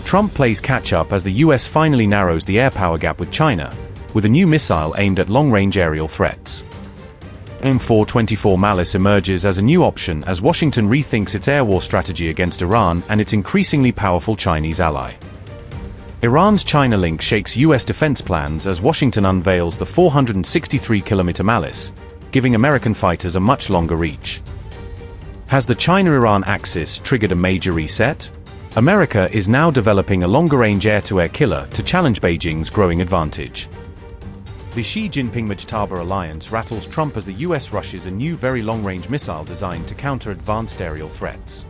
Trump plays catch-up as the US finally narrows the air power gap with China, with a new missile aimed at long-range aerial threats. AIM-424 Malice emerges as a new option as Washington rethinks its air war strategy against Iran and its increasingly powerful Chinese ally. Iran's China link shakes US defense plans as Washington unveils the 463-kilometer Malice, giving American fighters a much longer reach. Has the China-Iran axis triggered a major reset? America is now developing a longer-range air-to-air killer to challenge Beijing's growing advantage. The Xi Jinping-Mujtaba alliance rattles Trump as the US rushes a new very long-range missile designed to counter advanced aerial threats.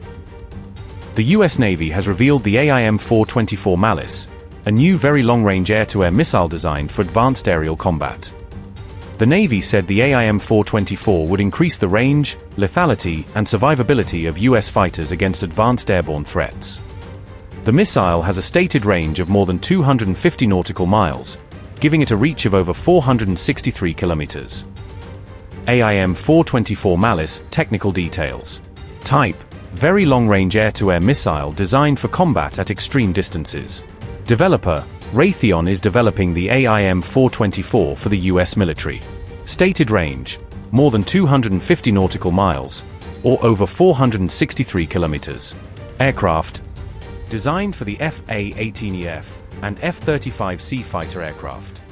The US Navy has revealed the AIM-424 Malice, a new very long-range air-to-air missile designed for advanced aerial combat. The Navy said the AIM-424 would increase the range, lethality, and survivability of US fighters against advanced airborne threats. The missile has a stated range of more than 250 nautical miles, giving it a reach of over 463 kilometers. AIM-424 Malice, technical details. Type: very long-range air-to-air missile designed for combat at extreme distances. Developer: Raytheon is developing the AIM-424 for the US military. Stated range: more than 250 nautical miles, or over 463 kilometers. Aircraft: designed for the F/A-18EF and F-35C fighter aircraft.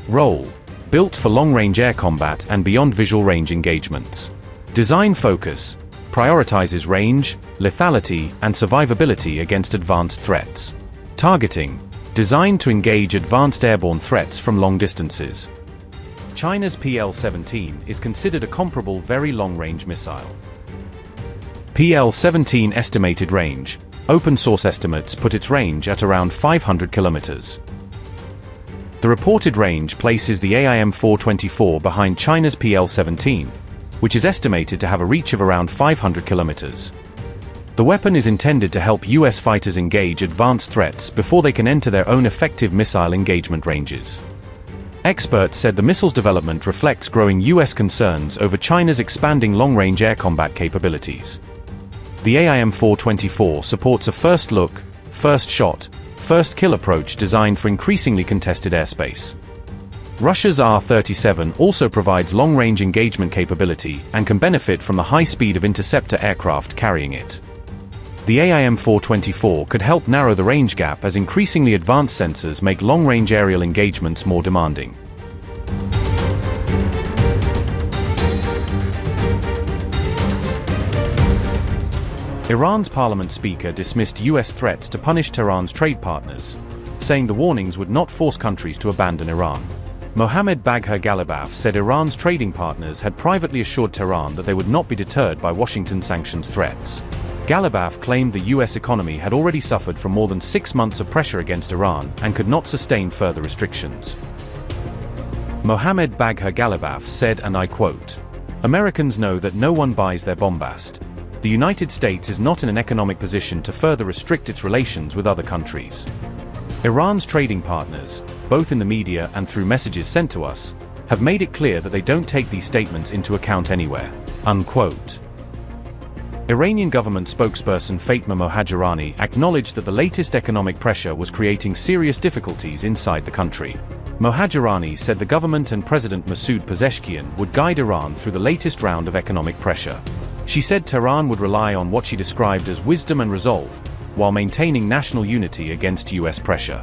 Role: built for long-range air combat and beyond visual range engagements. Design focus: prioritizes range, lethality, and survivability against advanced threats. Targeting: designed to engage advanced airborne threats from long distances. China's PL-17 is considered a comparable very long-range missile. PL-17 estimated range: open source estimates put its range at around 500 kilometers. The reported range places the AIM-424 behind China's PL-17, which is estimated to have a reach of around 500 kilometers. The weapon is intended to help US fighters engage advanced threats before they can enter their own effective missile engagement ranges. Experts said the missile's development reflects growing US concerns over China's expanding long-range air combat capabilities. The AIM-424 supports a first look, first shot, first kill approach designed for increasingly contested airspace. Russia's R-37 also provides long-range engagement capability and can benefit from the high speed of interceptor aircraft carrying it. The AIM-424 could help narrow the range gap as increasingly advanced sensors make long-range aerial engagements more demanding. Iran's parliament speaker dismissed US threats to punish Tehran's trade partners, saying the warnings would not force countries to abandon Iran. Mohammad Bagher Ghalibaf said Iran's trading partners had privately assured Tehran that they would not be deterred by Washington sanctions threats. Ghalibaf claimed the US economy had already suffered from more than 6 months of pressure against Iran and could not sustain further restrictions. Mohammad Bagher Ghalibaf said, and I quote, "Americans know that no one buys their bombast. The United States is not in an economic position to further restrict its relations with other countries. Iran's trading partners, both in the media and through messages sent to us, have made it clear that they don't take these statements into account anywhere." Unquote. Iranian government spokesperson Fatma Mohajirani acknowledged that the latest economic pressure was creating serious difficulties inside the country. Mohajirani said the government and President Masoud Pezeshkian would guide Iran through the latest round of economic pressure. She said Tehran would rely on what she described as wisdom and resolve, while maintaining national unity against US pressure.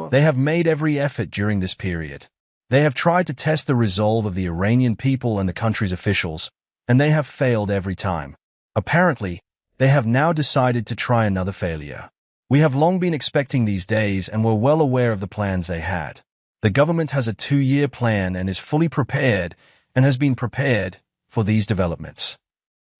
They have made every effort during this period. They have tried to test the resolve of the Iranian people and the country's officials, and they have failed every time. Apparently, they have now decided to try another failure. We have long been expecting these days and were well aware of the plans they had. The government has a 2-year plan and is fully prepared and has been prepared for these developments.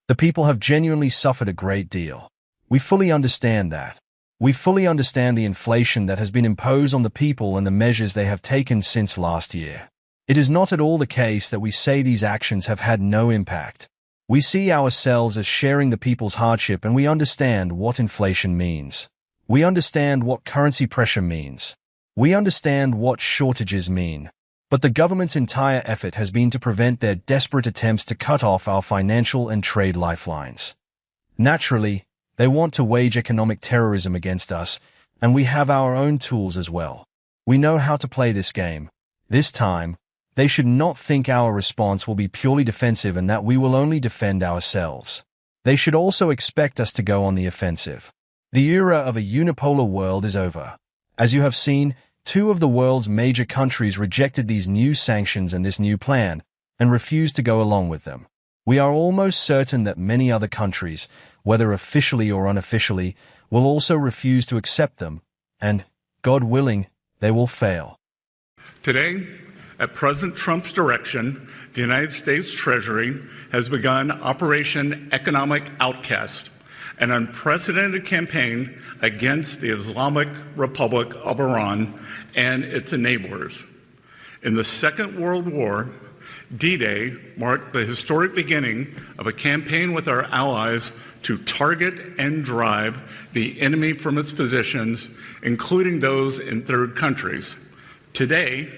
The people have genuinely suffered a great deal. We fully understand that. We fully understand the inflation that has been imposed on the people and the measures they have taken since last year. It is not at all the case that we say these actions have had no impact. We see ourselves as sharing the people's hardship, and we understand what inflation means. We understand what currency pressure means. We understand what shortages mean. But the government's entire effort has been to prevent their desperate attempts to cut off our financial and trade lifelines. Naturally, They want to wage economic terrorism against us, and we have our own tools as well. We know how to play this game. This time, they should not think our response will be purely defensive and that we will only defend ourselves. They should also expect us to go on the offensive. The era of a unipolar world is over. As you have seen, 2 of the world's major countries rejected these new sanctions and this new plan, and refused to go along with them. We are almost certain that many other countries, whether officially or unofficially, will also refuse to accept them, and, God willing, they will fail. Today, at President Trump's direction, the United States Treasury has begun Operation Economic Outcast, an unprecedented campaign against the Islamic Republic of Iran and its enablers. In the Second World War, D-Day marked the historic beginning of a campaign with our allies to target and drive the enemy from its positions, including those in third countries. Today,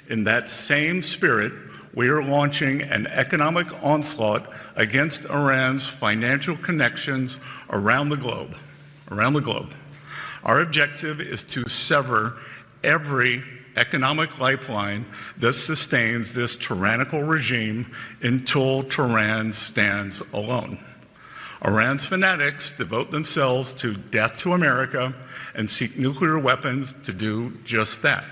in that same spirit, we are launching an economic onslaught against Iran's financial connections around the globe. Our objective is to sever every economic lifeline that sustains this tyrannical regime until Tehran stands alone. Iran's fanatics devote themselves to death to America and seek nuclear weapons to do just that.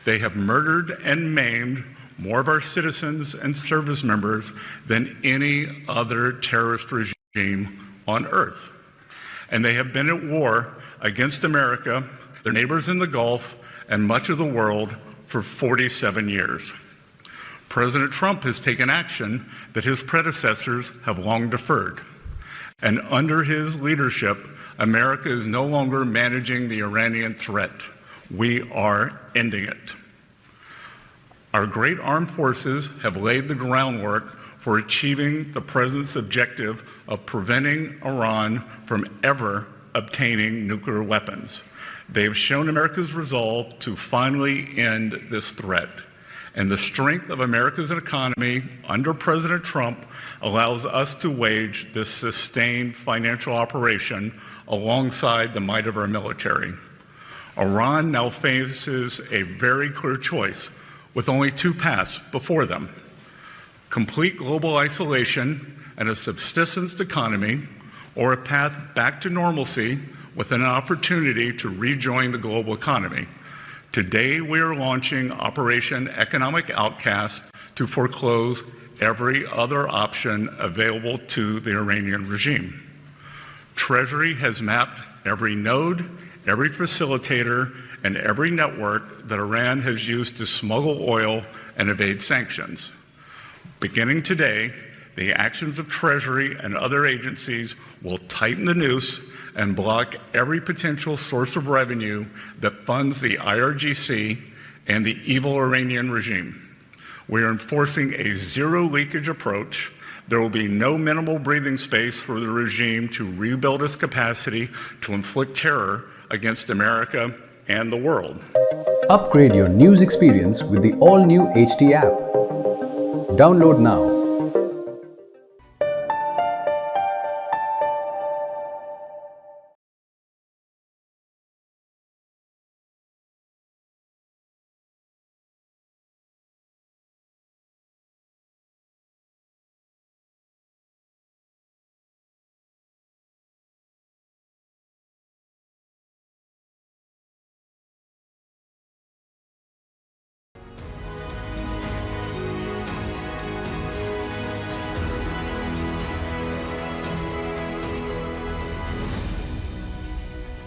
They have murdered and maimed more of our citizens and service members than any other terrorist regime on earth. And they have been at war against America, their neighbors in the Gulf, and much of the world for 47 years. President Trump has taken action that his predecessors have long deferred. And under his leadership, America is no longer managing the Iranian threat. We are ending it. Our great armed forces have laid the groundwork for achieving the President's objective of preventing Iran from ever obtaining nuclear weapons. They have shown America's resolve to finally end this threat. And the strength of America's economy under President Trump allows us to wage this sustained financial operation alongside the might of our military. Iran now faces a very clear choice with only 2 paths before them: complete global isolation and a subsistence economy, or a path back to normalcy with an opportunity to rejoin the global economy. Today, we are launching Operation Economic Outcast to foreclose every other option available to the Iranian regime. Treasury has mapped every node, every facilitator, and every network that Iran has used to smuggle oil and evade sanctions. Beginning today, the actions of Treasury and other agencies will tighten the noose and block every potential source of revenue that funds the IRGC and the evil Iranian regime. We are enforcing a zero-leakage approach. There will be no minimal breathing space for the regime to rebuild its capacity to inflict terror against America and the world. Upgrade your news experience with the all-new HT app. Download now.